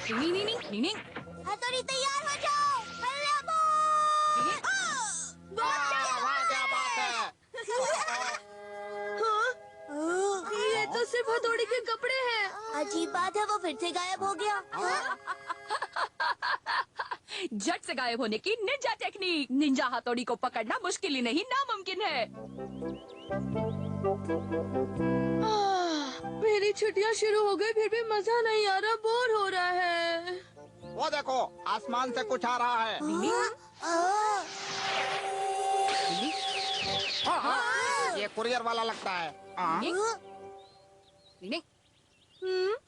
नी नी नी नी नी। हथौड़ी तैयार हो जाओ। हल्ला बोल। क्या बात है? ये तो सिर्फ हथौड़ी के कपड़े हैं। अजीब बात है, वो फिर से गायब हो गया। झट से गायब होने की निंजा टेक्निक। निंजा हथौड़ी को पकड़ना मुश्किल ही नहीं नामुमकिन है। मेरी छुट्टियां शुरू हो गई, फिर भी मजा नहीं आ रहा, बोर हो रहा है। वो देखो, आसमान से कुछ आ रहा है। ये कुरियर वाला लगता है। नी,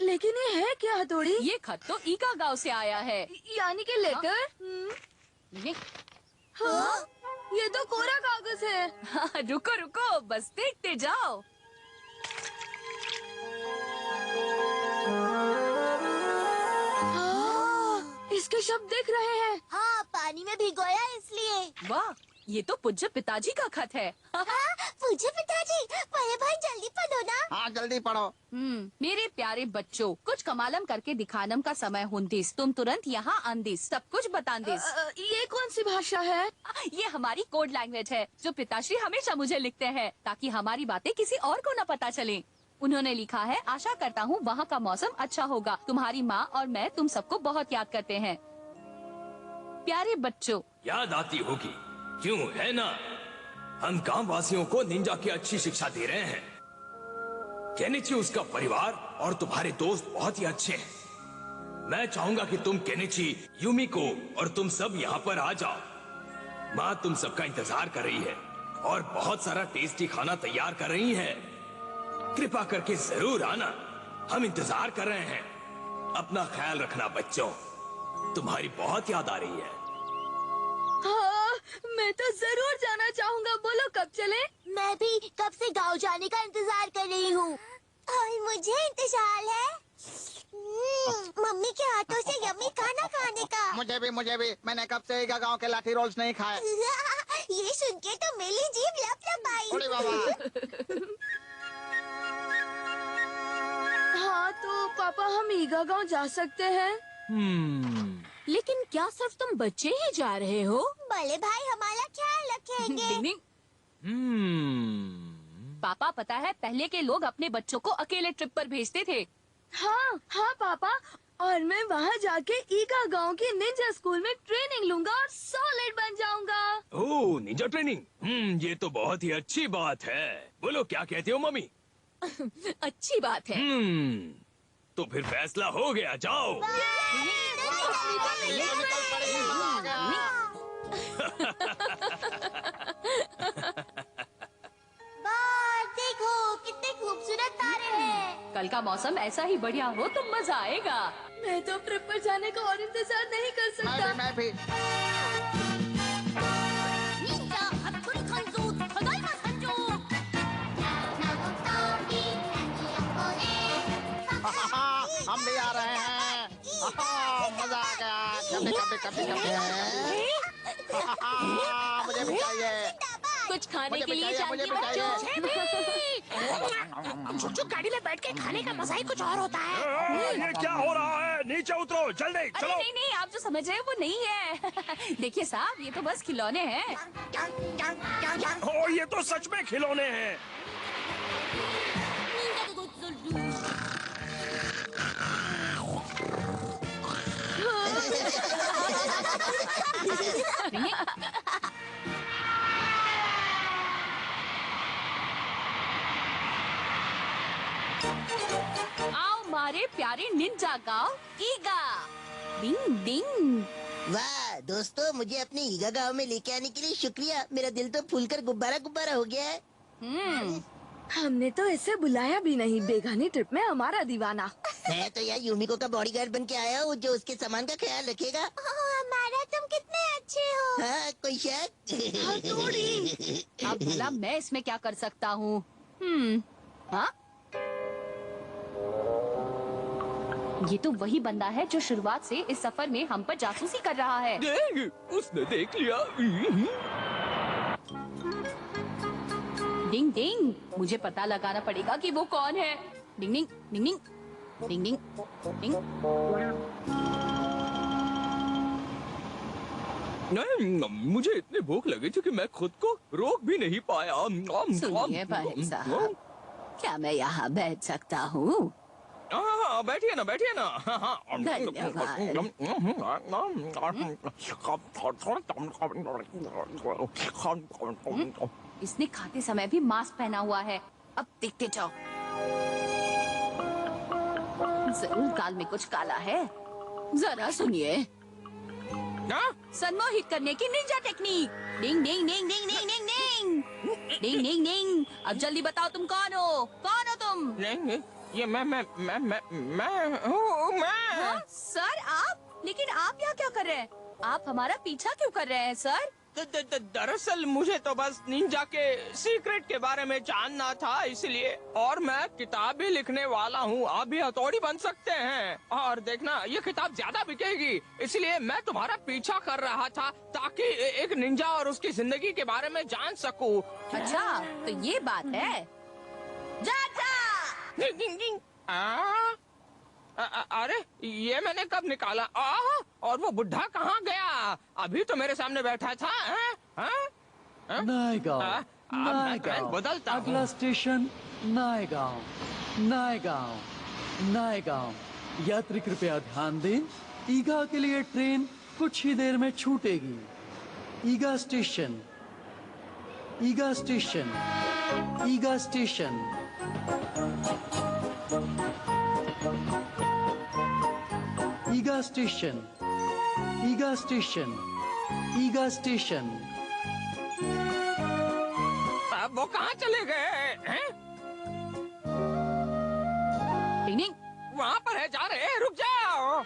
लेकिन ये है क्या हथौड़ी? ये खत तो ईका गांव से आया है। यानी कि लेटर? नी, हाँ, ये तो कोरा कागज है। रुको रुको, बस देखते जाओ। इसके शब्द दिख रहे हैं। हाँ, पानी में भिगोया इसलिए। वाह, ये तो पूज्य पिताजी का खत है। पूछे पिताजी, बड़े भाई जल्दी पढ़ो ना। हाँ, जल्दी पढ़ो। मेरे प्यारे बच्चों, कुछ कमालम करके दिखानम का समय हुंदिस। तुम तुरंत यहाँ आंदिस, सब कुछ बतांदिस। ये कौन सी भाषा है? ये हमारी कोड लैंग्वेज है, जो पिताश्री हमेशा मुझे लिखते हैं, ताकि हमारी बातें किसी और को न पता चले। उन्होंने लिखा है, आशा करता हूँ वहाँ का मौसम अच्छा होगा। तुम्हारी माँ और मैं तुम सबको बहुत याद करते हैं। प्यारे बच्चों, याद आती होगी, क्यों है ना? हम गांव वासियों को निंजा की अच्छी शिक्षा दे रहे हैं। केनिची, उसका परिवार और तुम्हारे दोस्त बहुत ही अच्छे हैं। मैं चाहूंगा कि तुम केनिची, यूमिको और तुम सब यहाँ पर आ जाओ। माँ तुम सबका इंतजार कर रही है और बहुत सारा टेस्टी खाना तैयार कर रही है। कृपा करके जरूर आना, हम इंतजार कर रहे हैं। अपना ख्याल रखना बच्चों, तुम्हारी बहुत याद आ रही है। हाँ, मैं तो जरूर जाना चाहूँगा। बोलो कब चले? मैं भी कब से गांव जाने का इंतजार कर रही हूँ। और मुझे इंतजार है मम्मी के हाथों से यम्मी खाना खाने का। मुझे भी। मैंने कब से गांव के लाठी रोल्स नहीं खाए। ये सुन के तो मेरी जीभ लपलपाई। अरे बाबा। हाँ, तो पापा हम ईगा गांव जा सकते हैं? लेकिन क्या सिर्फ तुम बच्चे ही जा रहे हो? बड़े भाई हमारा ख्याल रखेंगे। डिंग डिंग। पापा, पता है पहले के लोग अपने बच्चों को अकेले ट्रिप पर भेजते थे। हाँ हाँ पापा, और मैं वहाँ जाके ईगा गांव के निंजा स्कूल में ट्रेनिंग लूंगा और सॉलिड बन जाऊंगा। ओह, निंजा ट्रेनिंग। ये तो बहुत ही अच्छी बात है। बोलो क्या कहते हो मम्मी? अच्छी बात है। तो फिर फैसला हो गया, जाओ। देखो कितने खूबसूरत तारे हैं। कल का मौसम ऐसा ही बढ़िया हो तो मजा आएगा। मैं तो ट्रिप पर जाने का और इंतजार नहीं कर सकता। मैं भी। हम भी आ रहे हैं। मजा आ गया। कभी मुझे भी चाहिए। कुछ खाने के लिए मुझे चाहिए भी चाहिए। बच्चों। चुच्चू गाड़ी में बैठ के खाने का मजा ही कुछ और होता है। ये क्या हो रहा है? नीचे उतरो, जल्दी अरे चलो। नहीं नहीं, आप जो समझ रहे हैं वो नहीं है। देखिए साहब, ये तो बस खिलौने हैं। ओ, ये तो सच में खिलौने हैं। आओ मारे प्यारे निंजा गाँव ईगा। डिंग डिंग। वाह दोस्तों, मुझे अपने ईगा गांव में लेके आने के लिए शुक्रिया। मेरा दिल तो फूलकर गुब्बारा गुब्बारा हो गया है। हमने तो इसे बुलाया भी नहीं। बेगानी ट्रिप में हमारा दीवाना। मैं तो यार यूमिको का बॉडीगार्ड बन के आया हूँ, जो उसके सामान का ख्याल रखेगा। हमारा तुम कितने अच्छे हो। हाँ, कोई शक? अब भला मैं इसमें क्या कर सकता हूँ? हाँ? ये तो वही बंदा है जो शुरुआत से इस सफर में हम पर जासूसी कर रहा है। उसने देख लिया। डिंग डिंग, मुझे पता लगाना पड़ेगा कि वो कौन है। डिंग डिंग डिंग डिंग। डिंग डिंग डिंग। नहीं, मुझे इतनी भूख लगी थी कि मैं खुद को रोक भी नहीं पाया। सुनिए भाई साहब, क्या मैं यहाँ बैठ सकता हूँ? हाँ, बैठिए ना, बैठिए ना। इसने खाते समय भी मास्क पहना हुआ है। अब देखते जाओ, जरूर गाल में कुछ काला है। जरा सुनिए, हाँ? सम्मोहित करने की निंजा टेक्निक। डिंग डिंग डिंग डिंग डिंग डिंग डिंग डिंग डिंग डिंग। अब जल्दी बताओ तुम कौन हो? कौन हो तुम? नहीं, ये मैं हूँ, मैं। हाँ, सर आप? लेकिन आप यहाँ क्या कर रहे हैं? आप हमारा पीछा क्यों कर रहे हैं सर? दरअसल मुझे तो बस निंजा के सीक्रेट के बारे में जानना था, इसलिए। और मैं किताब भी लिखने वाला हूँ, आप भी हथौड़ी बन सकते हैं। और देखना, ये किताब ज्यादा बिकेगी, इसलिए मैं तुम्हारा पीछा कर रहा था ताकि एक निंजा और उसकी जिंदगी के बारे में जान सकूं। अच्छा, तो ये बात है। जा जा। अरे ये मैंने कब निकाला? और वो बुढ़ा कहाँ गया? अभी तो मेरे सामने बैठा था। नायगांव, मैं नायगांव। बदलता हूँ। अगला स्टेशन नायगांव, नायगांव, नायगांव। यात्री कृपया ध्यान दें, ईगा के लिए ट्रेन कुछ ही देर में छूटेगी। ईगा स्टेशन, ईगा स्टेशन, ईगा स्टेशन। ईगा स्टेशन, ईगा स्टेशन, ईगा स्टेशन। अब वो कहाँ चले गए हैं? डिंग डिंग। वहाँ पर है, जा रहे हैं, रुक जाओ।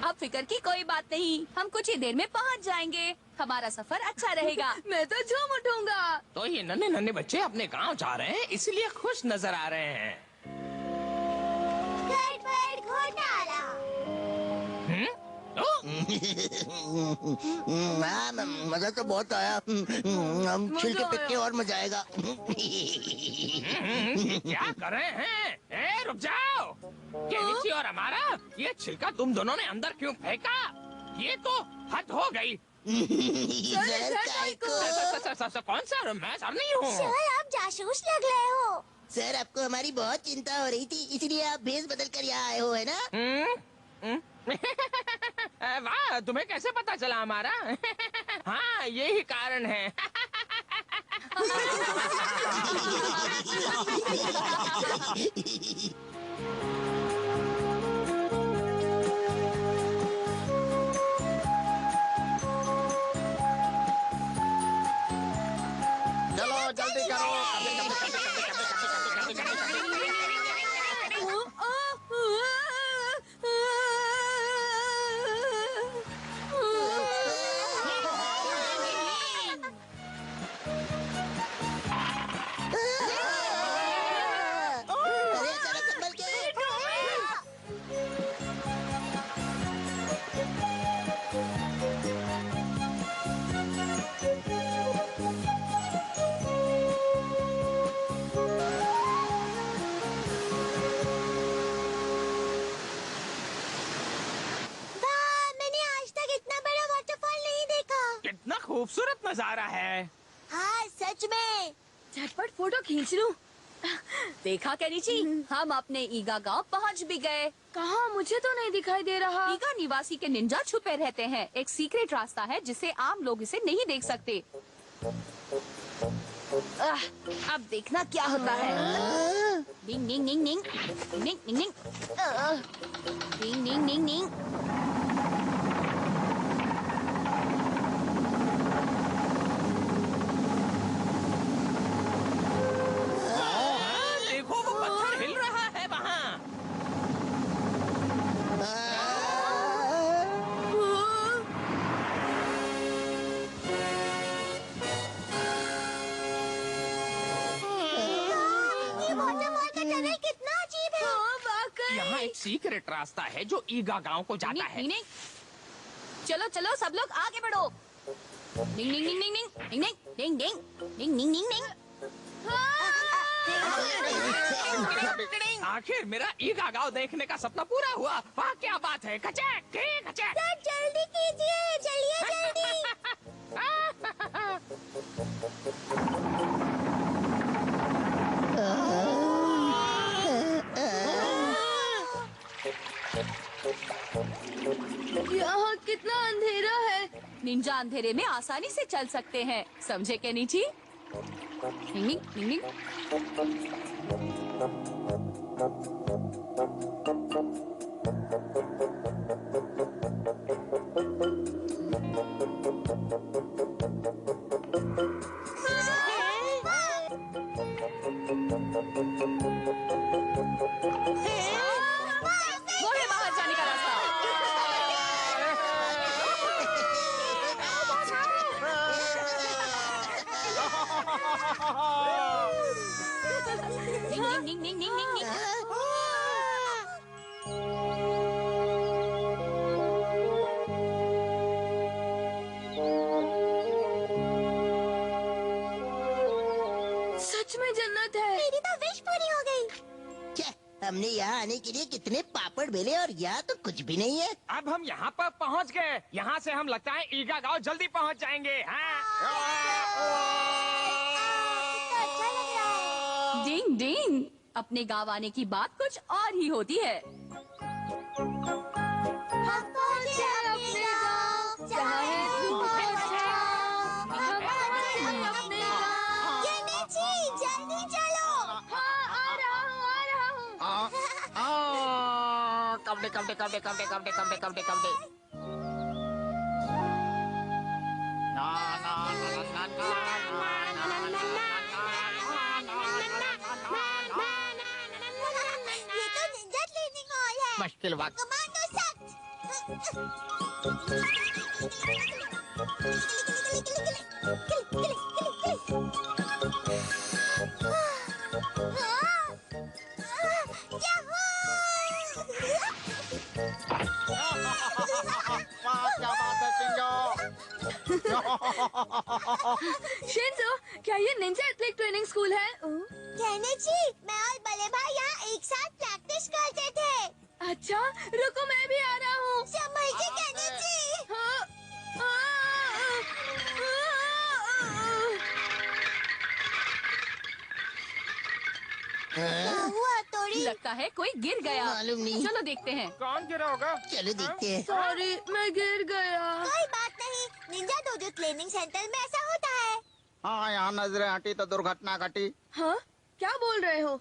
अब फिक्र की कोई बात नहीं, हम कुछ ही देर में पहुँच जाएंगे। हमारा सफर अच्छा रहेगा। मैं तो झूम उठूंगा। तो ये नन्हे नन्हे बच्चे अपने गांव जा रहे हैं, इसलिए खुश नजर आ रहे हैं। गड़बड़ घोटाला। हाँ, मजा तो बहुत आया। हम छिलके पिट के और मजा आएगा। क्या कर रहे हैं? रुक जाओ। केनिची और हमारा ये छिलका तुम दोनों ने अंदर क्यों फेंका? ये तो हद हो गई। जहर काय को? कौन सा? मैं सर नहीं हूँ। सर, आप जासूस लग रहे हो। सर, आपको हमारी बहुत चिंता हो रही थी, इसलिए आप भेष बदल कर यहाँ आए हो, है ना? वाह, तुम्हें कैसे पता चला हमारा? हाँ, यही कारण है। चलो जल्दी करो। अरे अचानक संभल के। वाह, मैंने आज तक इतना बड़ा वाटरफॉल नहीं देखा। कितना खूबसूरत नजारा है। हाँ, सच में। झटपट फोटो खींच लूं। देखा केनिची, हम अपने ईगा गांव पहुंच भी गए। कहाँ? मुझे तो नहीं दिखाई दे रहा। ईगा निवासी के निंजा छुपे रहते हैं। एक सीक्रेट रास्ता है जिसे आम लोग इसे नहीं देख सकते। अब देखना क्या होता है। डिंग डिंग डिंग डिंग डिंग डिंग डिंग डिंग डिंग डिंग डिंग। देखो, वो पत्थर हिल रहा है वहाँ। ये वाटरफॉल का टनल कितना अजीब है। हाँ, वाकई। यहाँ एक सीक्रेट रास्ता है जो ईगा गांव को जाता है। नहीं, नहीं। चलो चलो सब लोग आगे बढ़ो। डिंग डिंग डिंग डिंग डिंग डिंग डिंग डिंग डिंग डिंग डिंग। आखिर मेरा ईगा गांव देखने का सपना पूरा हुआ। वाह क्या बात है। कचैक कचैक। सर जल्दी कीजिए, चलिए जल्दी। यहाँ कितना अंधेरा है। निंजा अंधेरे में आसानी से चल सकते हैं, समझे केनिची? डिंग डिंग डिंग डिंग। वो है बाहर जाने का रास्ता। डिंग डिंग डिंग डिंग डिंग डिंग। सच में जन्नत है। मेरी तो विश पूरी हो गई। क्या हमने यहाँ आने के लिए कितने पापड़ बेले और यहाँ तो कुछ भी नहीं है। अब हम यहाँ पर पहुँच गए। यहाँ से हम लगता है ईगा गांव जल्दी पहुँच जाएंगे। अच्छा लग रहा है। डिंग डिंग। अपने गाँव आने की बात कुछ और ही होती है। हम पहुँचे अपने गाँव, जहाँ है बहुत अच्छा। हम पहुँचे अपने गाँव। केनिची, जल्दी चलो। हाँ आ रहा हूँ। कपड़े कपड़े कपड़े कपड़े कपड़े कपड़े कपड़े कपड़े। ये तो निंजा ट्रेनिंग हॉल है। मुश्किल वक्त। कमांडो सख्त। क्या बात है चिंजो। शिंजो, क्या ये निंजा एथलेटिक ट्रेनिंग स्कूल है? केनिची, मैं और बड़े भाई यहाँ एक साथ प्रैक्टिस करते थे। अच्छा, रुको मैं भी आ रहा हूँ। समझे केनिची? हाँ, क्या हुआ तोड़ी? लगता है कोई गिर गया। मालूम नहीं। चलो देखते हैं। कौन गिरा होगा? चलो देखते हैं। सॉरी, मैं गिर गया। कोई बात नहीं, निंजा डोजो ट्रेनिंग सेंटर में ऐसा होता है। हाँ यहाँ नजरें हटी तो दुर्घटना घटी। हाँ, क्या बोल रहे हो?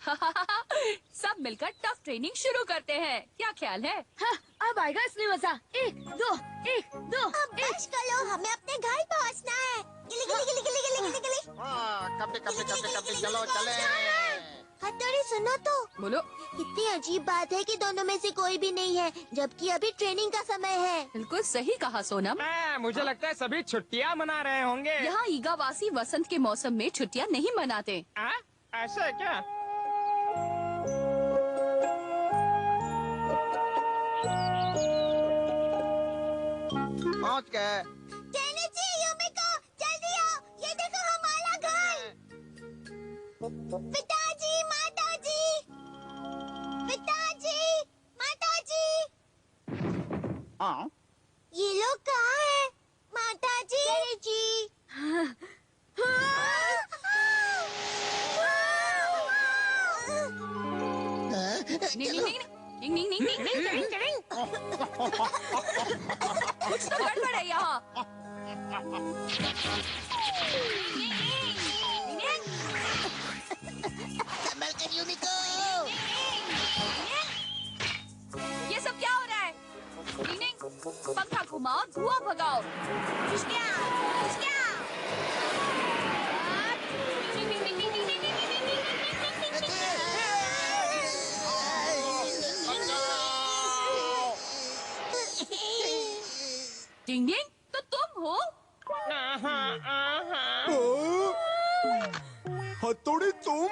सब मिलकर टफ ट्रेनिंग शुरू करते हैं, क्या ख्याल है? हाँ, अब आएगा असली मजा। एक दो, अब बस करो, हमें अपने घर पहुँचना है। गिली गिली गिली गिली गिली गिली गिली। कपड़े कपड़े कपड़े कपड़े चलो चले। हथौड़ी सुनो तो, बोलो। कितनी अजीब बात है कि दोनों में से कोई भी नहीं है, जबकि अभी ट्रेनिंग का समय है। बिल्कुल सही कहा सोनम। मुझे लगता है सभी छुट्टियाँ मना रहे होंगे। यहाँ ईगावासी वसंत के मौसम में छुट्टियाँ नहीं मनाते। ऐसा है क्या? पहुँच गए। केनिची, युमिको, जल्दी आओ, ये देखो हमारा घर। पिताजी, माताजी, पिताजी, माताजी। हाँ ये लोग कहाँ हैं? माताजी। केनिची। डिंग डिंग डिंग डिंग डिंग डिंग डिंग डिंग डिंग। कुछ तो गड़बड़ है यहाँ। संभल कर यूमिको। ये सब क्या हो रहा है? डिंग डिंग। पंखा घुमाओ, धुआं भगाओ। डिंग डिंग डिंग डिंग डिंग डिंग डिंग डिंग डिंग डिंग डिंग डिंग डिंग। डिंग डिंग, तो तुम हो? हथौड़ी तुम?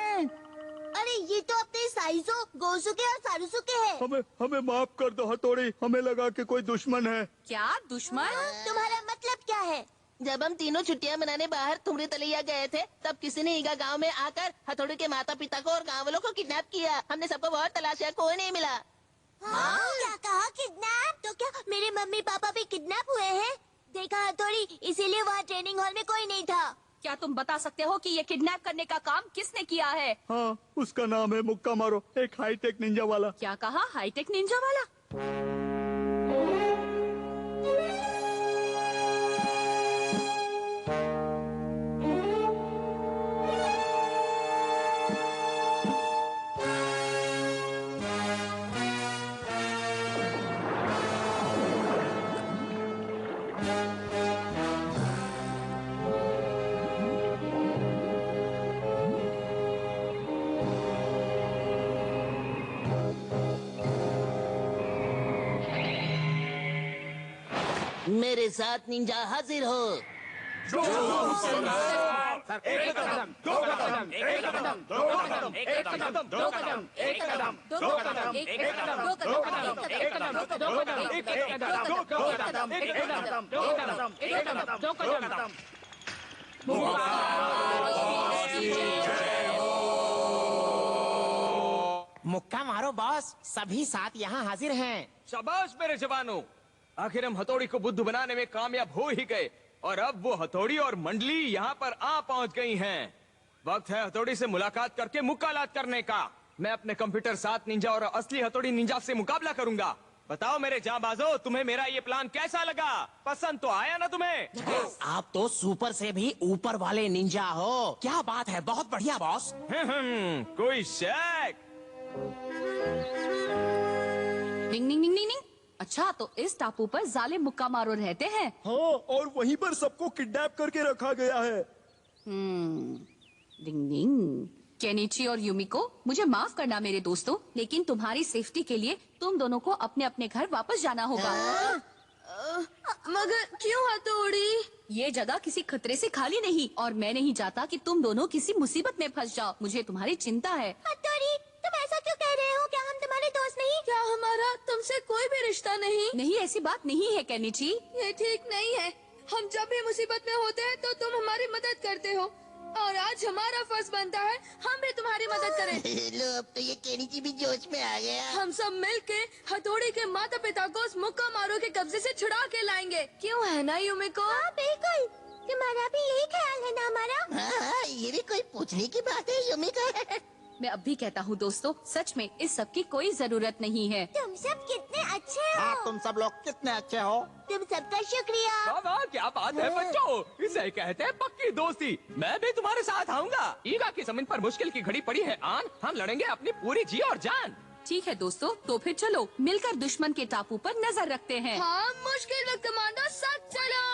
अरे ये तो अपने साइजो, गोसुके और सारुसुके हैं। हमें माफ कर दो हथौड़ी, हमें लगा कि कोई दुश्मन है। क्या दुश्मन? तुम्हारा मतलब क्या है? जब हम तीनों छुट्टियां मनाने बाहर तुमरी तलैया गए थे तब किसी ने ईगा गांव में आकर हथौड़ी के माता पिता को और गांव वालों को किडनैप किया। हमने सबको बहुत तलाशा, कोई नहीं मिला। क्या कहा किडनैप? तो क्या मेरे मम्मी पापा भी किडनैप हुए हैं? देखा हथौड़ी, इसीलिए वहाँ ट्रेनिंग हॉल में कोई नहीं था। क्या तुम बता सकते हो कि ये किडनैप करने का काम किसने किया है? हाँ, उसका नाम है मुक्का मारो, एक हाईटेक निंजा वाला। क्या कहा? हाईटेक निंजा वाला? मेरे साथ निंजा हाजिर हो। मुक्का मारो बॉस, सभी साथ यहाँ हाजिर हैं। शाबाश मेरे जवानों, आखिर हम हथौड़ी को बुद्ध बनाने में कामयाब हो ही गए और अब वो हथौड़ी और मंडली यहाँ पर आ पहुँच गई हैं। वक्त है हथौड़ी से मुलाकात करके मुकालात करने का। मैं अपने कंप्यूटर साथ निंजा और असली हथौड़ी निंजा से मुकाबला करूंगा। बताओ मेरे जांबाजों, तुम्हें मेरा ये प्लान कैसा लगा? पसंद तो आया ना तुम्हें? आप तो सुपर से भी ऊपर वाले निंजा हो। क्या बात है, बहुत बढ़िया बॉस। कोई शक? डिंग डिंग डिंग डिंग डिंग। अच्छा, तो इस टापू पर जालिम मुक्का मारो रहते हैं। हाँ, और वहीं पर सबको किडनैप करके रखा गया है। डिंग डिंग। केनिची और युमिको, मुझे माफ करना मेरे दोस्तों, लेकिन तुम्हारी सेफ्टी के लिए तुम दोनों को अपने अपने घर वापस जाना होगा। मगर क्यों हथौड़ी? ये जगह किसी खतरे से खाली नहीं और मैं नहीं चाहता कि तुम दोनों किसी मुसीबत में फंस जाओ। मुझे तुम्हारी चिंता है। हथौड़ी, तुम ऐसा क्यों कह रहे हो? क्या हम तुम्हारे दोस्त नहीं? क्या हमारा तुमसे कोई भी रिश्ता नहीं? नहीं, ऐसी बात नहीं है केनिची। ये ठीक नहीं है। हम जब भी मुसीबत में होते हैं तो तुम हमारी मदद करते हो और आज हमारा फर्ज बनता है हम भी तुम्हारी मदद करें। लो, अब तो ये केनिची भी जोश में आ गया। हम सब मिलके हथौड़ी के माता पिता को उस मुक्का मारो के कब्जे से छुड़ा के लाएंगे। क्यों है ना युमिको? हाँ बिल्कुल, तुम्हारा भी यही ख्याल है ना हमारा? हाँ, ये भी कोई पूछने की बात है युमिका। मैं अब भी कहता हूँ दोस्तों, सच में इस सब की कोई जरूरत नहीं है। तुम सब कितने अच्छे हो। हाँ, तुम सब लोग कितने अच्छे हो। तुम सबका शुक्रिया। वाह वाह, क्या बात है बच्चों, इसे कहते हैं पक्की दोस्ती। मैं भी तुम्हारे साथ आऊंगा। ईगा की जमीन पर मुश्किल की घड़ी पड़ी है आन, हम लड़ेंगे अपनी पूरी जी और जान। ठीक है दोस्तों, तो फिर चलो मिलकर दुश्मन के टापू पर नजर रखते हैं। हाँ, मुश्किल वक्त कमांडो, साथ चलो।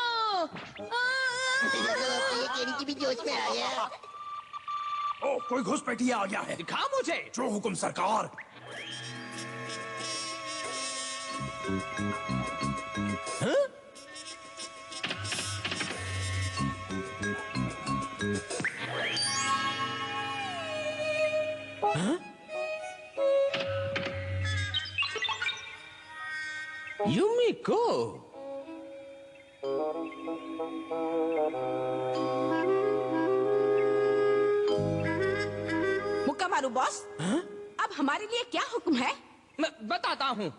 ये केनिची भी जोश में आ गया। ओ, कोई घुसपैठिया आ गया है। दिखा मुझे। जो हुकुम सरकार। हाँ? हाँ? युमिको। मुक्का मारू बॉस। अब हमारे लिए क्या हुक्म है? मैं बताता हूँ।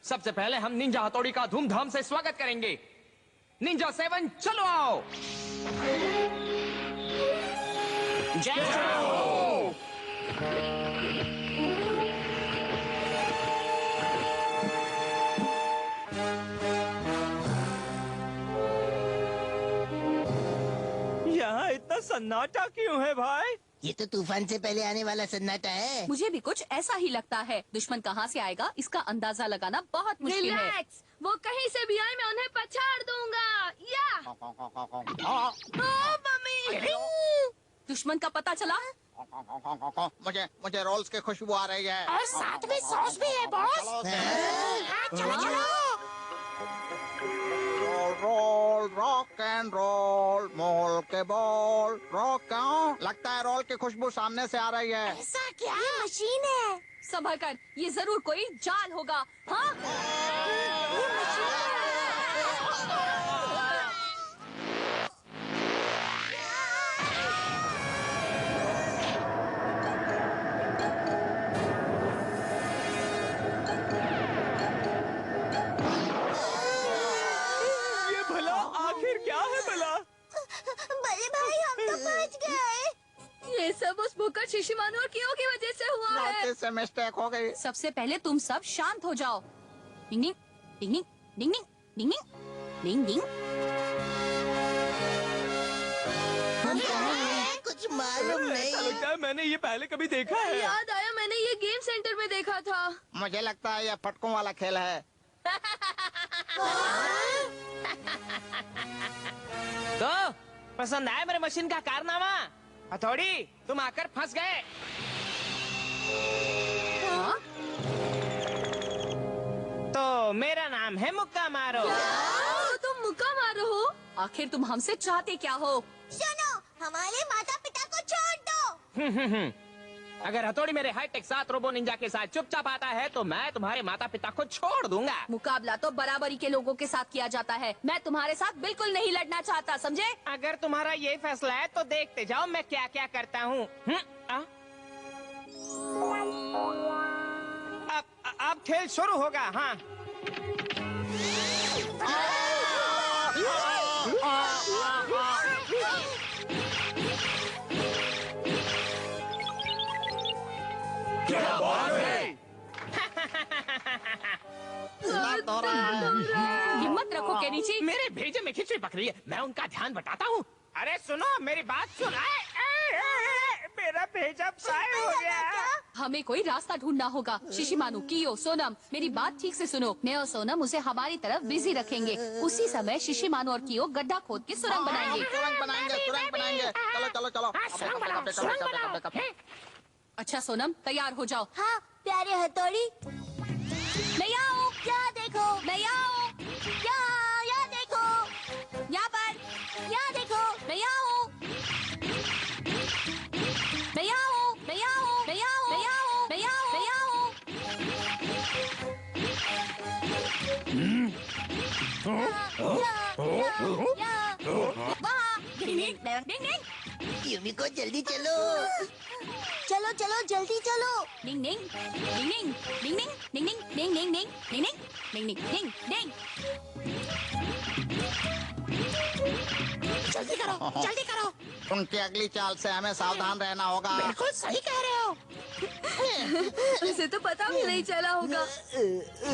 सबसे पहले हम निंजा हथौड़ी का धूमधाम से स्वागत करेंगे। निंजा 7 चलो आओ। जय हो। यहाँ इतना सन्नाटा क्यों है भाई? ये तो तूफान से पहले आने वाला सन्नाटा है। मुझे भी कुछ ऐसा ही लगता है। दुश्मन कहाँ से आएगा इसका अंदाजा लगाना बहुत मुश्किल है। रिलैक्स, वो कहीं से भी आए मैं उन्हें पछाड़ दूंगा। या ओ मम्मी। दुश्मन का पता चला? मुझे रोल्स की खुशबू आ रही है। और साथ में सॉस भी है बॉस। हाँ, चलो चलो। रोल रॉक एंड रोल, मोल के बॉल रॉक। क्यों लगता है रोल की खुशबू सामने से आ रही है? ऐसा क्या? ये मशीन है। संभल कर, ये जरूर कोई जाल होगा। हाँ? आखिर क्या है भला? बड़े भाई हम तो फंस गए। ये सब उस भुक्कड़ शिशिमानु और कियो की वजह से हुआ है। गलती से मिस्टेक हो गई। सबसे पहले तुम सब शांत हो जाओ। डिंग डिंग डिंग डिंग डिंग डिंग डिंग डिंग। कुछ मालूम ऐसा नहीं। लगता है मैंने ये पहले कभी देखा है। याद आया, मैंने ये गेम सेंटर में देखा था। मुझे लगता है ये फटकों वाला खेल है। तो पसंद आया मेरे मशीन का कारनामा? हथौड़ी, तुम आकर फंस गए। हाँ? तो मेरा नाम है मुक्का मारो। तो तुम मुक्का मारो हो? आखिर तुम हमसे चाहते क्या हो? सुनो, हमारे माता पिता को छोड़ दो। अगर हथौड़ी मेरे हाईटेक 7 रोबो निंजा के साथ चुपचाप आता है तो मैं तुम्हारे माता पिता को छोड़ दूंगा। मुकाबला तो बराबरी के लोगों के साथ किया जाता है। मैं तुम्हारे साथ बिल्कुल नहीं लड़ना चाहता, समझे? अगर तुम्हारा ये फैसला है तो देखते जाओ मैं क्या क्या करता हूँ। अब खेल शुरू होगा। हाँ, हिम्मत रखो केनिची। मेरे भेजे में खिचड़ी पक रही है, मैं उनका ध्यान बटाता हूँ। अरे सुनो, मेरी बात सुन। मेरा भेजा फ्राई हो गया। हमें कोई रास्ता ढूंढना होगा। शिशिमानु, कियो, सोनम, मेरी बात ठीक से सुनो। मैं और सोनम उसे हमारी तरफ बिजी रखेंगे। उसी समय शिशिमानु और कियो गड्ढा खोद के सुरंग बनाएंगे। सुरंग बनाएंगे, सुरंग बनाएंगे। चलो चलो चलो। अच्छा सोनम, तैयार हो जाओ। हाँ प्यारे हथौड़ी, मैं आओ, क्या देखो? मैं आओ, यहाँ देखो, यहाँ पर, यहाँ देखो। मैं आओ, मैं आओ, मैं आओ, मैं आओ, मैं आओ, मैं आओ, मैं आओ। वहाँ, डिंग डिंग, डिंग डिंग, यूमिको जल्दी चलो। चलो चलो जल्दी चलो। डिंग डिंग, डिंग डिंग, डिंग डिंग, डिंग डिंग, डिंग डिंग, डिंग डिंग, डिंग डिंग, डिंग डिंग। जल्दी करो, जल्दी करो। उनकी अगली चाल से हमें सावधान रहना होगा। बिल्कुल सही कह रहे हो। उसे तो पता भी नहीं चला होगा।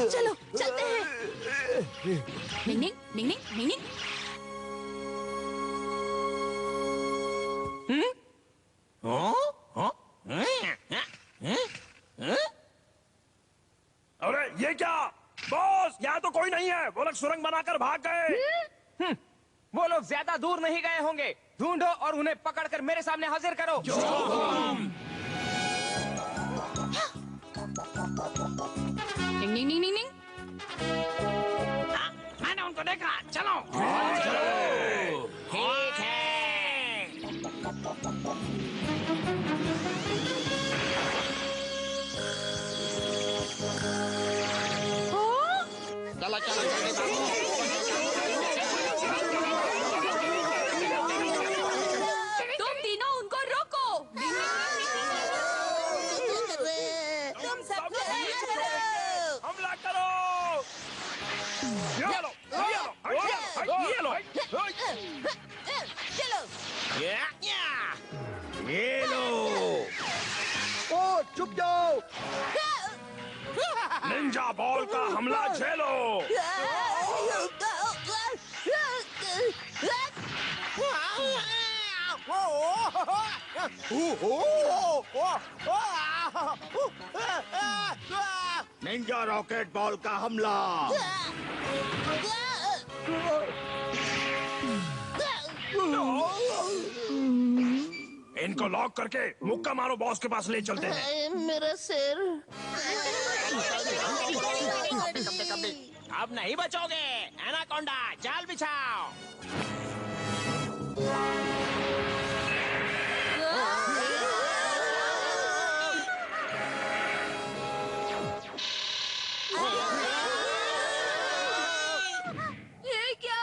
चलो चलते हैं। डिंग डिंग, डिंग डिंग, डिंग डिंग। अरे ये क्या बॉस, यहाँ तो कोई नहीं है। वो लोग सुरंग बनाकर भाग गए। वो लोग ज्यादा दूर नहीं गए होंगे। ढूंढो और उन्हें पकड़कर मेरे सामने हाजिर करो। डिंग डिंग, डिंग डिंग, डिंग। मैंने उनको देखा। चलो ठीक है। चलो चलो जल्दी भागो। तुम तीनों उनको रोको। तुम सब हमला करो। ये लो, ये लो, ये लो, चलो। ये लो। ओ चुप जाओ। निंजा बॉल का हमला झेलो। निंजा रॉकेट बॉल का हमला। इनको लॉक करके मुक्का मारो बॉस के पास ले चलते हैं। मेरा सिर। अब नहीं बचोगे। एनाकोंडा, जाल बिछाओ। ये क्या?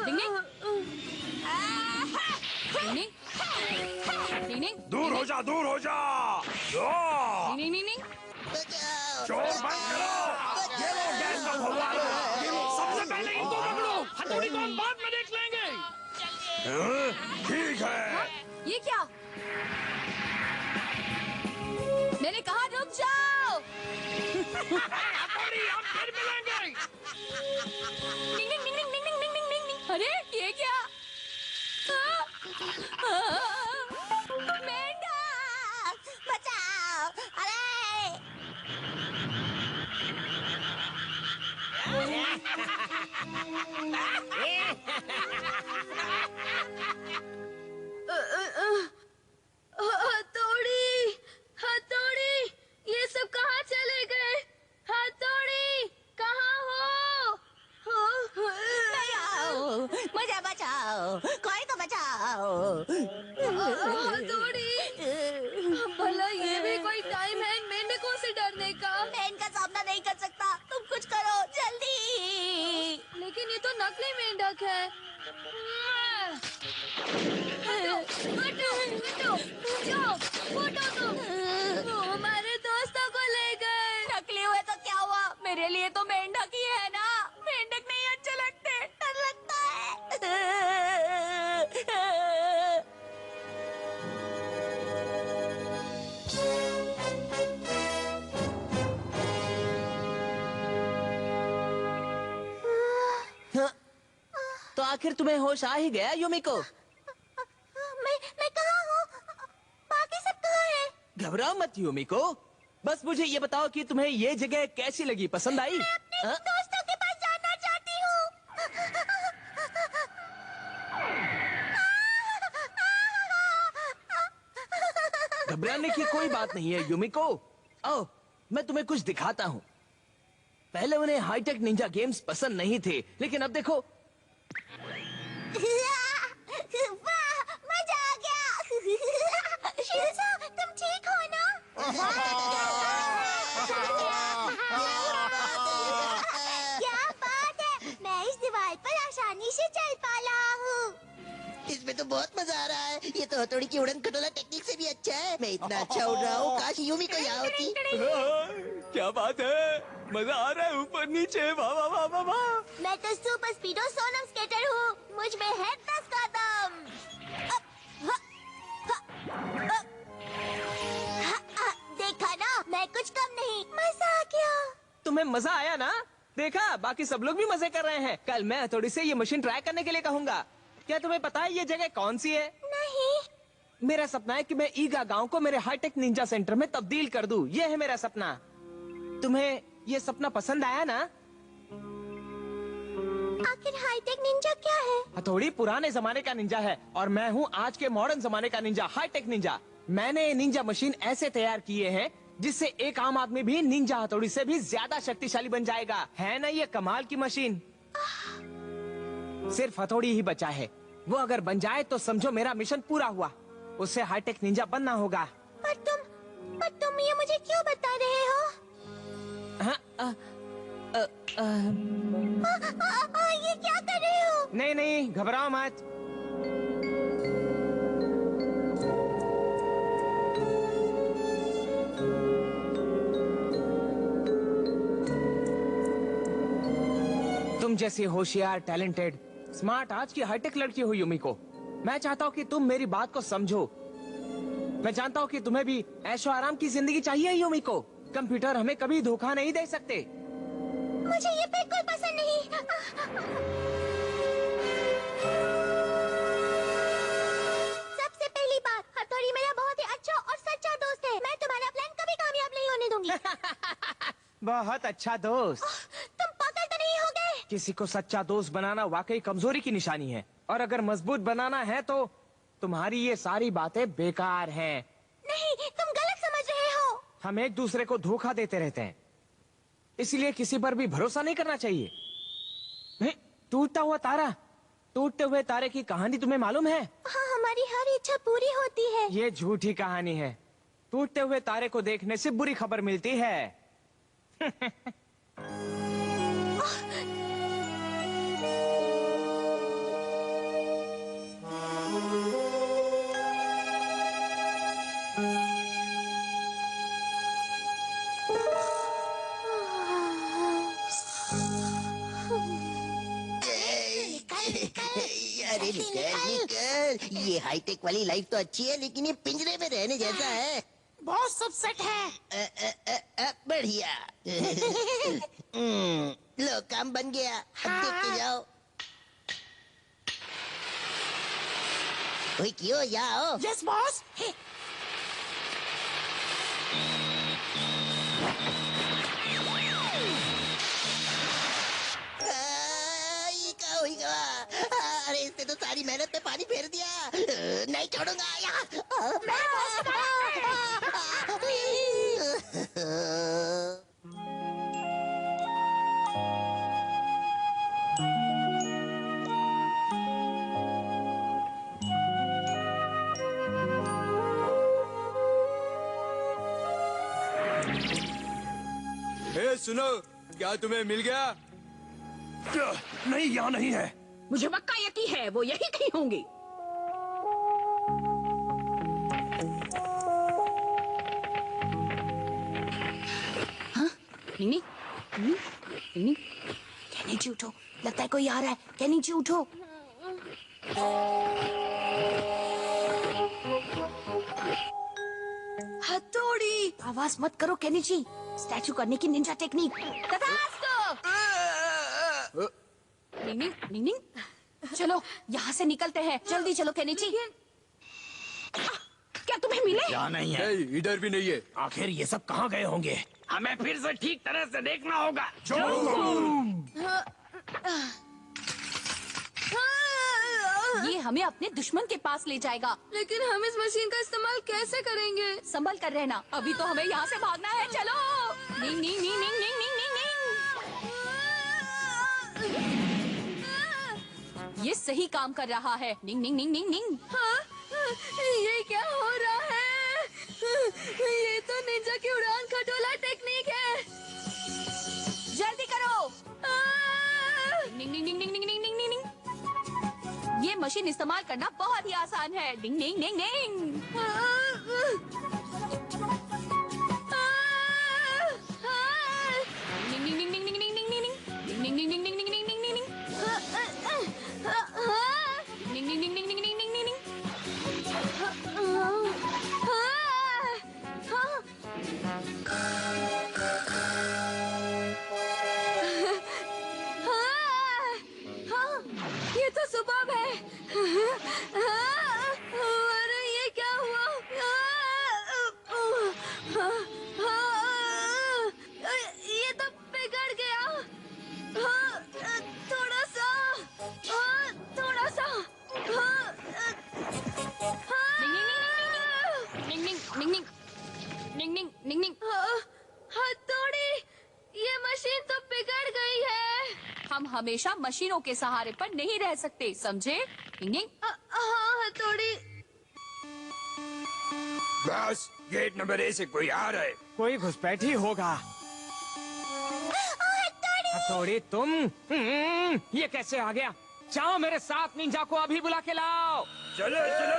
डिंग डिंग, डिंग डिंग, डिंग डिंग। दूर हो जा, दूर हो जा। डिंग डिंग, डिंग डिंग। शोर बंद करो। ये लो गैस का को हम बाद में देख लेंगे। ठीक है। ये क्या? मैंने कहा रुक जाओ। हथौड़ी, हम फिर मिलेंगे। निंग निंग निंग निंग निंग निंग निंग निंग। अरे ये क्या? मेंढक बचाओ! अरे हथौड़ी, हथौड़ी, ये सब कहाँ चले गए? हथौड़ी, कहाँ हो? बचाओ! मुझे बचाओ! कोई तो बचाओ! हथौड़ी, भला ये भी कोई टाइम है मेंढकों से डरने का? मैं इनका सामना नहीं कर सकता। तुम कुछ करो जल्दी। लेकिन ये तो नकली मेंढक है। वो हमारे दोस्तों को ले गए। नकली हुए तो क्या हुआ? मेरे लिए तो मेंढक ही है ना। मेंढक नहीं अच्छे लगते। डर लगता है। तो आखिर तुम्हें होश आ ही गया यूमिको? मैं कहाँ हूँ? बाकी सब कहाँ है? घबराओ मत यूमिको, बस मुझे ये बताओ कि तुम्हें ये जगह कैसी लगी, पसंद आई? हाँ? दोस्तों के पास जाना चाहती हूँ। घबराने की कोई बात नहीं है यूमिको। आओ, मैं तुम्हें कुछ दिखाता हूँ। पहले उन्हें हाईटेक निंजा गेम्स पसंद नहीं थे, लेकिन अब देखो। वाह, मजा आ गया। शिल्पा, तुम ठीक हो ना? क्या बात है! मैं इस दीवार पर आसानी से चल पा रहा हूँ। इसमें तो बहुत मजा आ रहा है। ये तो हथौड़ी की उड़न खटोला टेक्निक से भी अच्छा है। मैं इतना अच्छा उड़ रहा हूँ, काश यूमी को यहाँ होती। क्या बात है, मजा आ रहा है ऊपर नीचे। वाह वाह वाह वाह वाह। मैं तो सुपर स्पीडो सोनम स्केटर हूँ। मुझ में है 10 का दम। देखा ना, मैं कुछ कम नहीं। मजा आ गया। तुम्हें मजा आया ना? देखा, बाकी सब लोग भी मजे कर रहे हैं। कल मैं हथौड़ी से ये मशीन ट्राई करने के लिए कहूँगा। क्या तुम्हें पता है ये जगह कौन सी है? नहीं। मेरा सपना है कि मैं ईगा गांव को मेरे हाईटेक निंजा सेंटर में तब्दील कर दूं। ये है मेरा सपना। तुम्हें ये सपना पसंद आया ना? आखिर हाईटेक निंजा क्या है? हथौड़ी पुराने जमाने का निंजा है और मैं हूँ आज के मॉडर्न जमाने का निंजा, हाईटेक निंजा। मैंने ये निंजा मशीन ऐसे तैयार किए हैं जिससे एक आम आदमी भी निंजा हथौड़ी से भी ज्यादा शक्तिशाली बन जाएगा। है ना ये कमाल की मशीन? सिर्फ हथौड़ी ही बचा है। वो अगर बन जाए तो समझो मेरा मिशन पूरा हुआ। उससे हाईटेक निंजा बनना होगा। पर तुम ये मुझे क्यों बता रहे हो? हाँ, ये क्या कर रहे हो? नहीं नहीं, घबराओ मत। तुम जैसी होशियार, टैलेंटेड, स्मार्ट आज की हाईटेक लड़की हो यूमिको। मैं चाहता हूँ कि तुम मेरी बात को समझो। मैं जानता हूँ कि तुम्हें भी ऐशो आराम की जिंदगी चाहिए यूमिको। कंप्यूटर हमें कभी धोखा नहीं दे सकते। मुझे ये बिल्कुल पसंद नहीं। सबसे पहली बात, हथौड़ी मेरा बहुत ही अच्छा और सच्चा दोस्त है। मैं तुम्हारा प्लान कभी कामयाब नहीं होने दूंगी। बहुत अच्छा दोस्त। तुम पागल तो नहीं हो गए? किसी को सच्चा दोस्त बनाना वाकई कमजोरी की निशानी है, और अगर मजबूत बनाना है तो तुम्हारी ये सारी बातें बेकार हैं। नहीं, तुम गलत समझ रहे हो। हम एक दूसरे को धोखा देते रहते हैं, इसलिए किसी पर भी भरोसा नहीं करना चाहिए। नहीं, टूटता हुआ तारा, टूटते हुए तारे की कहानी तुम्हें मालूम है? हाँ, हमारी हर इच्छा पूरी होती है। ये झूठी कहानी है। टूटते हुए तारे को देखने से बुरी खबर मिलती है। निकल। ये हाईटेक वाली लाइफ तो अच्छी है, लेकिन ये पिंजरे में रहने जैसा है। बहुत सब सेट है। बढ़िया। लो, काम बन गया। अब देखते जाओ। कोई क्यों जाओ? Yes boss. अरे इसने तो सारी मेहनत पे पानी फेर दिया। नहीं छोड़ूंगा। सुनो, क्या तुम्हें मिल गया? नहीं, यहाँ नहीं है। मुझे पक्का यकीन है वो यही कहीं होंगे। हाँ? निन्नी, निन्नी, निन्नी, क्या नीचे उठो, लगता है कोई आ रहा है। क्या नीचे उठो। हथौड़ी। आवाज मत करो केनिची। स्टैचू करने की निंजा टेक्निक। निंग निंग निंग, चलो यहाँ से निकलते हैं। जल्दी चलो केनिची। क्या तुम्हें मिले? क्या नहीं है? इधर भी नहीं है। आखिर ये सब कहाँ गए होंगे? हमें फिर से ठीक तरह से देखना होगा। ये हमें अपने दुश्मन के पास ले जाएगा। लेकिन हम इस मशीन का इस्तेमाल कैसे करेंगे? संभल कर रहना, अभी तो हमें यहाँ से भागना है। चलो। निंग निंग निंग निंग निंग निंग निंग निंग। ये सही काम कर रहा है। निंग निंग निंग निंग निंग। हाँ? ये क्या हो रहा है? ये तो निंजा की उड़ान खटोला टेक्निक है। जल्दी करो। निंग निंग निंग निंग निंग निंग निंग निंग। ये मशीन इस्तेमाल करना बहुत ही आसान है। डिंग डिंग डिंग डिंग। डिंग डिंग डिंग डिंग डिंग डिंग डिंग डिंग। डिंग डिंग डिंग डिंग डिंग डिंग डिंग डिंग डिंग। डिंग डिंग डिंग डिंग डिंग डिंग डिंग डिंग। ये तो सुबह है। अरे ये क्या हुआ? ये तो बिगड़ गया। थोड़ा सा, थोड़ा सा। निंग निंग निंग निंग निंग निंग निंग निंग। हथौड़ी, ये मशीन तो बिगड़ गई है। हम हमेशा मशीनों के सहारे पर नहीं रह सकते, समझे? निंग निंग। हाँ हथौड़ी। बस गेट नंबर ए से कोई आ रहा है। कोई घुसपैठी होगा। हथौड़ी तुम? ये कैसे आ गया? जाओ मेरे साथ, निंजा को अभी बुला के लाओ। चलो चलो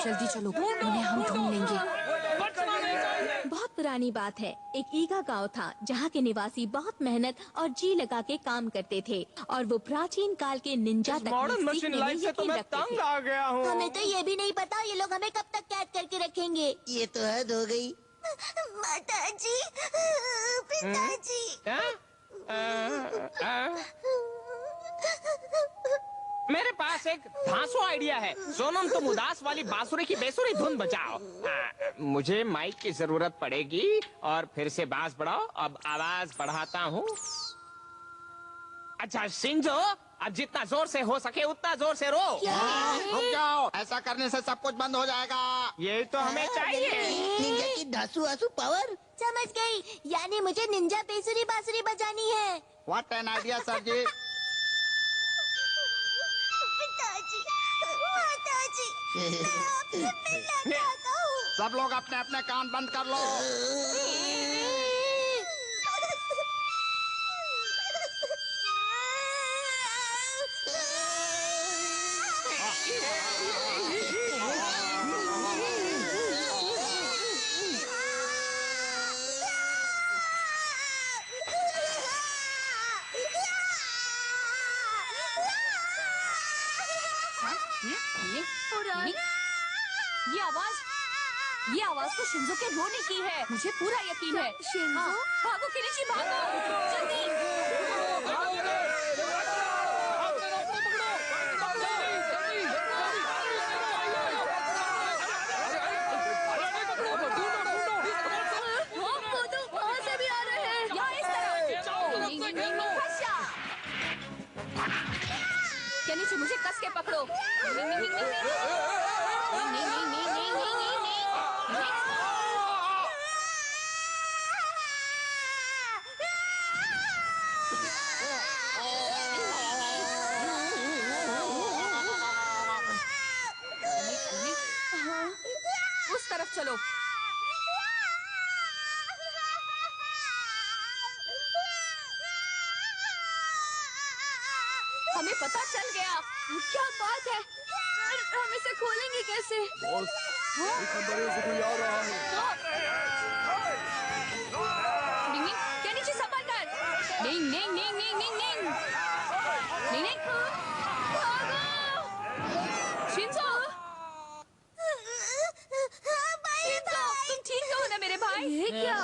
जल्दी चलो, उन्हें हम ढूंढ लेंगे। बहुत पुरानी बात है। एक ईगा गांव था जहाँ के निवासी बहुत मेहनत और जी लगा के काम करते थे और वो प्राचीन काल के निंजा मॉडर्न तकनीक मशीन सीखने में लाइफ से तो यकीन मैं रखते तंग थे। आ गया हूँ। हमें तो ये भी नहीं पता ये लोग हमें कब तक कैद करके रखेंगे। ये तो हद हो गई। माताजी, पिताजी। मेरे पास एक धांसू आइडिया है। सोनम, तुम उदास वाली बांसुरी की बेसुरी धुन बजाओ। मुझे माइक की जरूरत पड़ेगी और फिर से बांस बढ़ाओ। अब आवाज बढ़ाता हूँ। अच्छा शिंजो, अब जितना जोर से हो सके उतना जोर से रो। रुक जाओ, ऐसा करने से सब कुछ बंद हो जाएगा। ये तो हमें चाहिए। निंजा की धांसू आंसू पावर। समझ गई, यानी मुझे निंजा बेसुरी बांसुरी बजानी है। व्हाट एन आइडिया सर जी। पिताजी, माताजी, मैं आपसे मिलना चाहता हूँ। सब लोग अपने अपने कान बंद कर लो। ये आवाज तो शिंजो के रोने की है। मुझे पूरा यकीन है। शिंजो? हाँ, भागो किनिची भागो जल्दी। वो तो वहाँ से भी आ रहे हैं। यहाँ इस तरफ। नींग, नींग, नींग, नींग, फंसा। किनिची मुझे कस के पकड़ो। नींग, नींग, नींग, नींग, नींग, नींग, नींग, नींग, नींग, नींग, नींग, नींग, नींग। उस तरफ चलो। हमें पता चल गया। क्या बात है? हम इसे खोलेंगे कैसे? बॉस इस कमरे से कोई आ रहा है। नींग, नींग, किनिची संभाल कर। नींग, नींग, नींग, नींग, नींग, नींग। नींग, नींग। शिंजो, शिंजो, तुम ठीक तो हो ना मेरे भाई? ये क्या?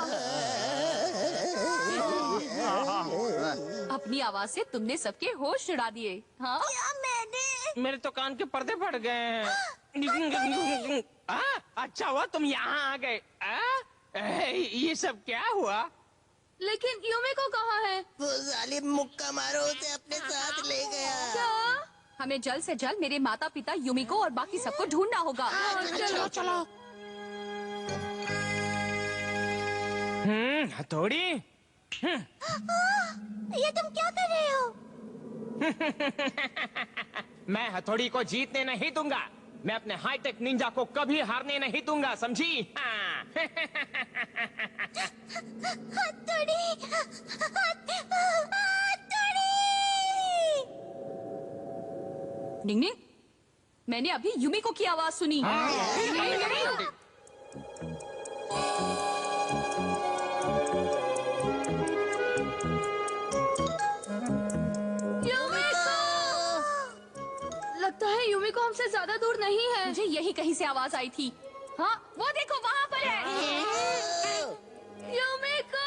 अपनी आवाज से तुमने सबके होश उड़ा दिए। हाँ? क्या मैंने? मेरे तो कान के पर्दे फट गए हैं। अच्छा हुआ तुम यहाँ आ गए। ये सब क्या हुआ? लेकिन यूमिको कहाँ है? वो जालिम मुक्का मारो उसे अपने साथ ले गया। क्या? हमें जल्द से जल्द मेरे माता पिता युमिको और बाकी सबको ढूंढना होगा। चलो। हथौड़ी। ये तुम क्या कर रहे हो? मैं हथौड़ी को जीतने नहीं दूंगा। मैं अपने हाईटेक निंजा को कभी हारने नहीं दूंगा, समझी? हाँ। हथौड़ी, हथौड़ी। निंग निंग, मैंने अभी युमिको की आवाज सुनी। लगता है यूमिको हमसे ज्यादा दूर नहीं है। मुझे यही कहीं से आवाज आई थी। हाँ, वो देखो वहाँ पर है। यूमिको!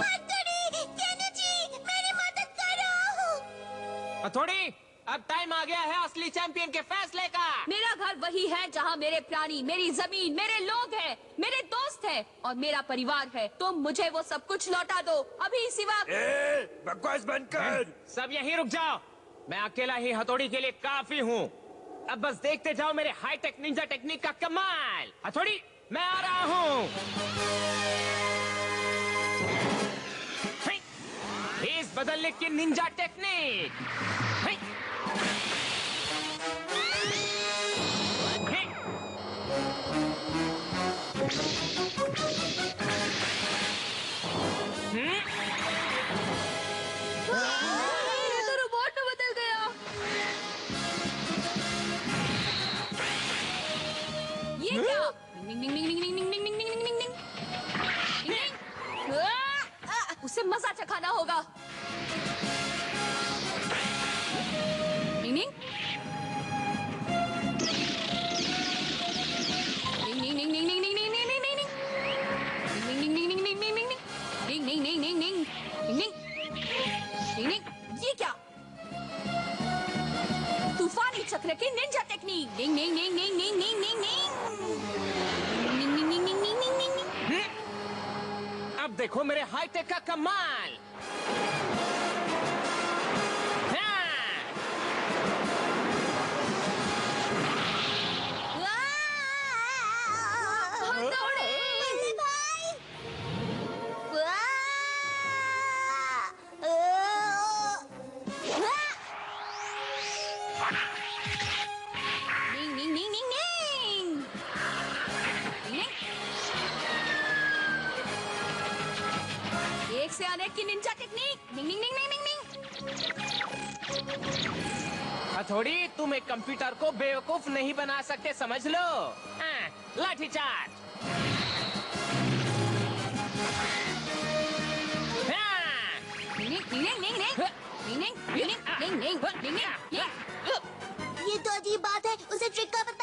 हथौड़ी, केनिची, मेरी मदद करो। हथौड़ी, अब टाइम आ गया है असली चैंपियन के फैसले का। मेरा घर वही है जहाँ मेरे प्राणी, मेरी जमीन, मेरे लोग हैं, मेरे दोस्त हैं और मेरा परिवार है। तुम मुझे वो सब कुछ लौटा दो अभी इसी वक्त। बकवास बंद कर। सब यहीं रुक जाओ। मैं अकेला ही हथौड़ी के लिए काफी हूँ। अब बस देखते जाओ मेरे हाईटेक निंजा टेक्निक का कमाल। हथौड़ी, मैं आ रहा हूँ। इस बदलने की निंजा टेक्निक। ये तो रोबोट में बदल गया। ये क्या? निंग निंग निंग निंग निंग निंग निंग निंग निंग निंग निंग। निंग। उसे मजा चखाना होगा। निंग निंग। निंग निंग निंग निंग निंग निंग निंग निंग निंग निंग। निंग निंग निंग निंग निंग निंग निंग निंग। निंग निंग निंग निंग निंग। निंग निंग। निंग निंग। ये क्या? तूफानी चक्र की निंजा टेक्निक। निंग निंग निंग निंग निंग निंग निंग निंग। निंग निंग निंग निंग निंग निंग निंग निंग। अब देखो मेरे हाईटेक का कमाल। हथौड़ी भाई। निंग निंग निंग निंग निंग। निंग। एक से अनेक की निंजा टेक्निक। निंग निंग निंग निंग निंग निंग। हथौड़ी, तुम एक कंप्यूटर को बेवकूफ नहीं बना सकते, समझ लो। लाठी चार्ज। ये तो अजीब बात है, उसे ट्रिक का पता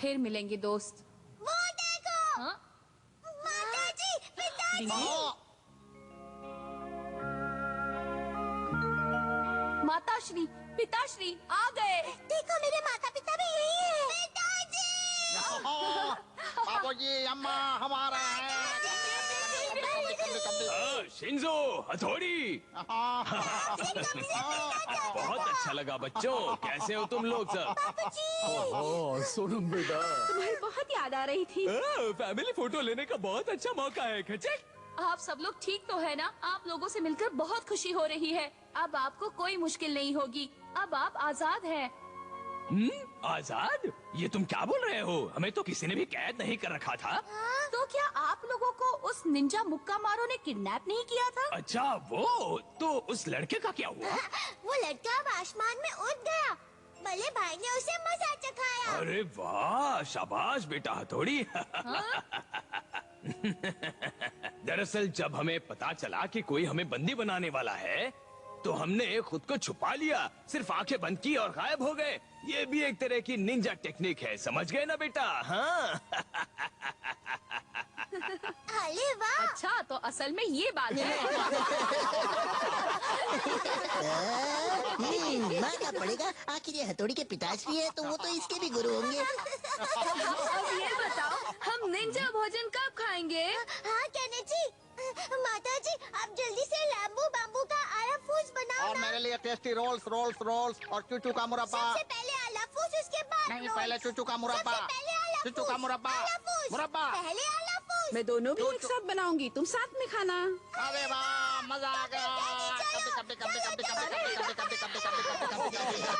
फिर मिलेंगे दोस्त। वो देखो, हाँ? माताजी, पिताजी। माताश्री, पिताश्री आ गए। देखो मेरे माता पिता भी यही है। पिताजी। बाबूजी, अम्मा हमारा है। शिंजो, हथौड़ी। बहुत अच्छा लगा बच्चों, कैसे हो तुम लोग सब? ओह सोनम बेटा, तुम्हारी बहुत याद आ रही थी। फैमिली फोटो लेने का बहुत अच्छा मौका है। खचे? आप सब लोग ठीक तो है ना? आप लोगों से मिलकर बहुत खुशी हो रही है। अब आपको कोई मुश्किल नहीं होगी। अब आप आजाद हैं। आजाद? ये तुम क्या बोल रहे हो? हमें तो किसी ने भी कैद नहीं कर रखा था। तो क्या आप लोगों को उस निंजा मुक्का मारो ने किडनैप नहीं किया था? अच्छा वो, तो उस लड़के का क्या हुआ? वो लड़का अब आसमान में उड़ गया। बल्ले भाई ने उसे मजा चखाया। अरे वाह, शाबाश बेटा हथौड़ी। दरअसल जब हमें पता चला कि कोई हमें बंदी बनाने वाला है, तो हमने खुद को छुपा लिया, सिर्फ आंखें बंद की और गायब हो गए। ये भी एक तरह की निंजा टेक्निक है, समझ गए ना बेटा? हाँ। अरे वाह। अच्छा, तो असल में ये बात है। मानना पड़ेगा, आखिर ये हथौड़ी के पिताश्री है, तो वो तो इसके भी गुरु होंगे। अब ये बताओ, हम निंजा भोजन कब खाएंगे? हाँ केनेची, माताजी आप जल्दी से लैम्बू बाम्बू का आला फूस बनाओ और ना। मेरे लिए टेस्टी रोल्स रोल्स रोल्स और चूचू का मुरब्बा। सबसे पहले आला फूस, उसके बाद नहीं, रोल्स। पहले चूचू का मुरब्बा। सबसे पहले आला चूचू फूस, का मुरब्बा। आला फूस। मुरब्बा। पहले आला फूस। मैं दोनों भी एक साथ बनाऊंगी, तुम साथ में खाना। अरे वाह, मजा आ गया। कभी कभी कभी कभी कभी कभी कभी कभी कभी मजा आ गया।